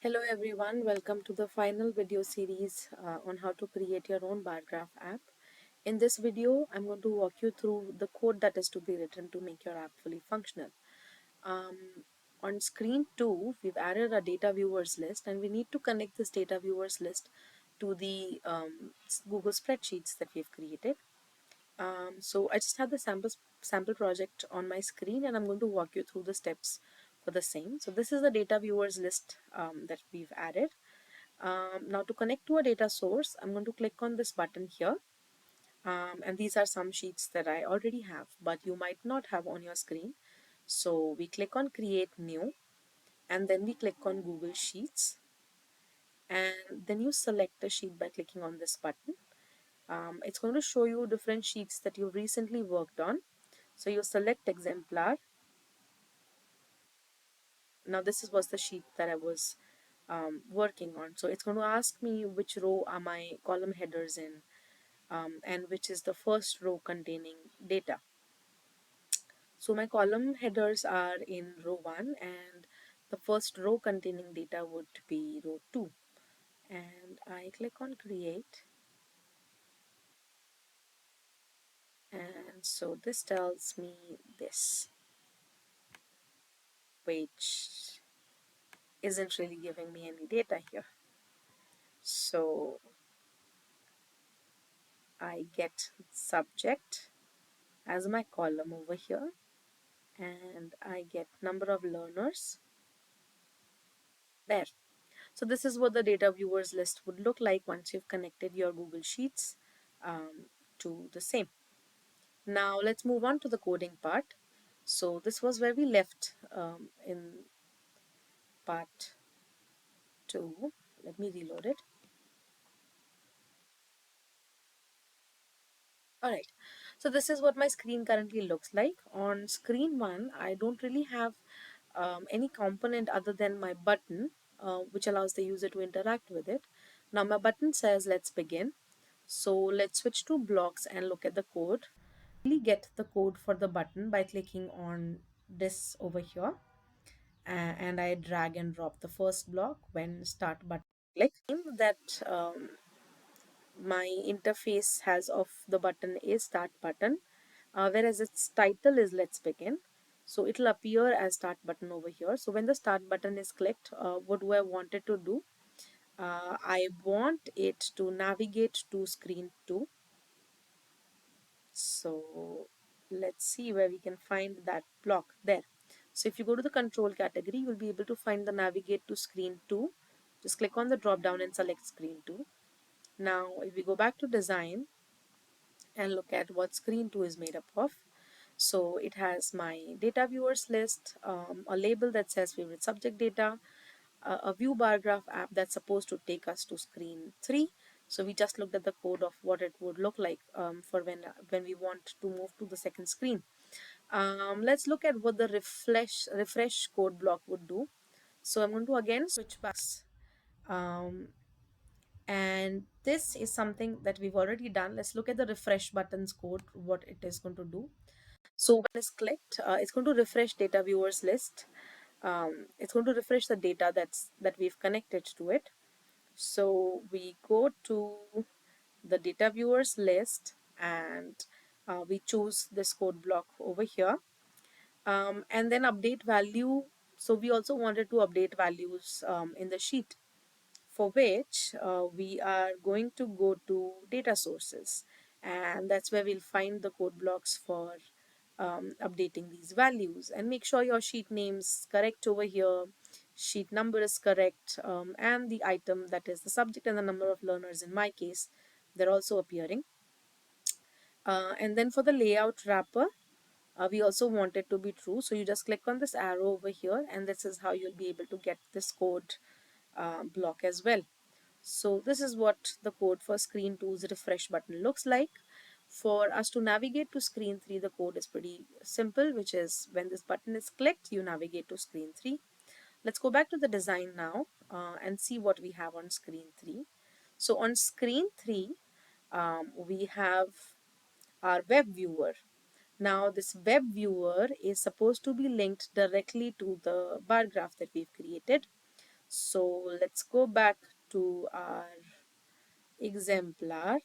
Hello everyone, welcome to the final video series on how to create your own bar graph app. In this video, I'm going to walk you through the code that is to be written to make your app fully functional. On screen 2, we've added a data viewers list and we need to connect this data viewers list to the Google spreadsheets that we've created. So I just have the sample project on my screen and I'm going to walk you through the steps for the same. So this is the data viewers list that we've added. Now to connect to a data source, I'm going to click on this button here. And these are some sheets that I already have, but you might not have on your screen. So we click on create new and then we click on Google Sheets and then you select a sheet by clicking on this button. It's going to show you different sheets that you recently worked on. So you select exemplar. Now this was the sheet that I was working on. So it's going to ask me which row are my column headers in and which is the first row containing data. So my column headers are in row 1 and the first row containing data would be row 2. And I click on create. And so this tells me this, which isn't really giving me any data here. So I get subject as my column over here and I get number of learners there. So this is what the data viewers list would look like once you've connected your Google Sheets to the same. Now let's move on to the coding part. So this was where we left in part 2. Let me reload it. Alright, so this is what my screen currently looks like. On screen 1, I don't really have any component other than my button, which allows the user to interact with it. Now my button says let's begin. So let's switch to blocks and look at the code. We get the code for the button by clicking on this over here, and I drag and drop the first block when start button click. That my interface has of the button is start button, whereas its title is let's begin. So it'll appear as start button over here. So when the start button is clicked, what do I want it to do? I want it to navigate to screen 2. So let's see where we can find that block there. So if you go to the control category, you'll be able to find the navigate to screen 2. Just click on the drop down and select screen 2. Now if we go back to design and look at what screen 2 is made up of. So it has my data viewers list, a label that says favorite subject data, a view bar graph app that's supposed to take us to screen 3. So we just looked at the code of what it would look like for when we want to move to the second screen. Let's look at what the refresh code block would do. So I'm going to again switch back. Um, and this is something that we've already done. Let's look at the refresh buttons code, what it is going to do. So when it's clicked, it's going to refresh data viewers list. It's going to refresh the data that we've connected to it. So we go to the data viewers list and we choose this code block over here, and then update value. So we also wanted to update values in the sheet, for which we are going to go to data sources, and that's where we'll find the code blocks for updating these values. And make sure your sheet name's correct over here, sheet number is correct, and the item, that is the subject and the number of learners in my case, they're also appearing. And then for the layout wrapper, we also want it to be true. So you just click on this arrow over here and this is how you'll be able to get this code block as well. So this is what the code for screen 2's refresh button looks like. For us to navigate to screen 3, the code is pretty simple, which is when this button is clicked, you navigate to screen 3. Let's go back to the design now and see what we have on screen 3. So on screen 3, we have our web viewer. Now this web viewer is supposed to be linked directly to the bar graph that we've created. So let's go back to our exemplar.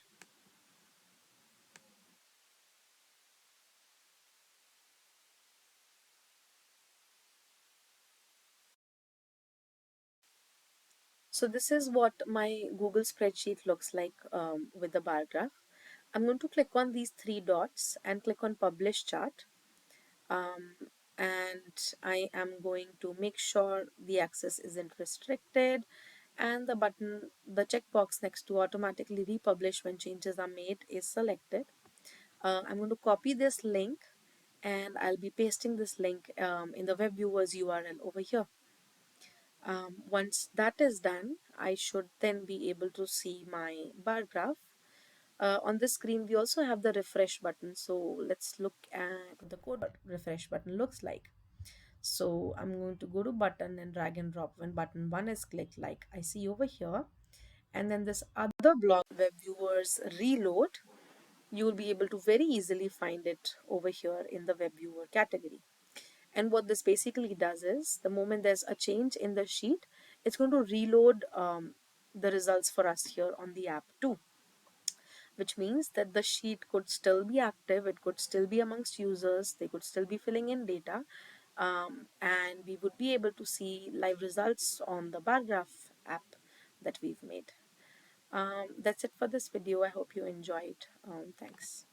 So this is what my Google spreadsheet looks like with the bar graph. I'm going to click on these three dots and click on publish chart. Um, and I am going to make sure the access isn't restricted, and the button, the checkbox next to automatically republish when changes are made is selected. I'm going to copy this link and I'll be pasting this link in the web viewers URL over here. Once that is done, I should then be able to see my bar graph. On this screen, we also have the refresh button. So let's look at the code refresh button looks like. So I'm going to go to button and drag and drop when button 1 is clicked, like I see over here. And then this other block, web viewers reload, you will be able to very easily find it over here in the web viewer category. And what this basically does is, the moment there's a change in the sheet, it's going to reload the results for us here on the app too, which means that the sheet could still be active, it could still be amongst users, they could still be filling in data, and we would be able to see live results on the bar graph app that we've made. That's it for this video. I hope you enjoyed. Thanks.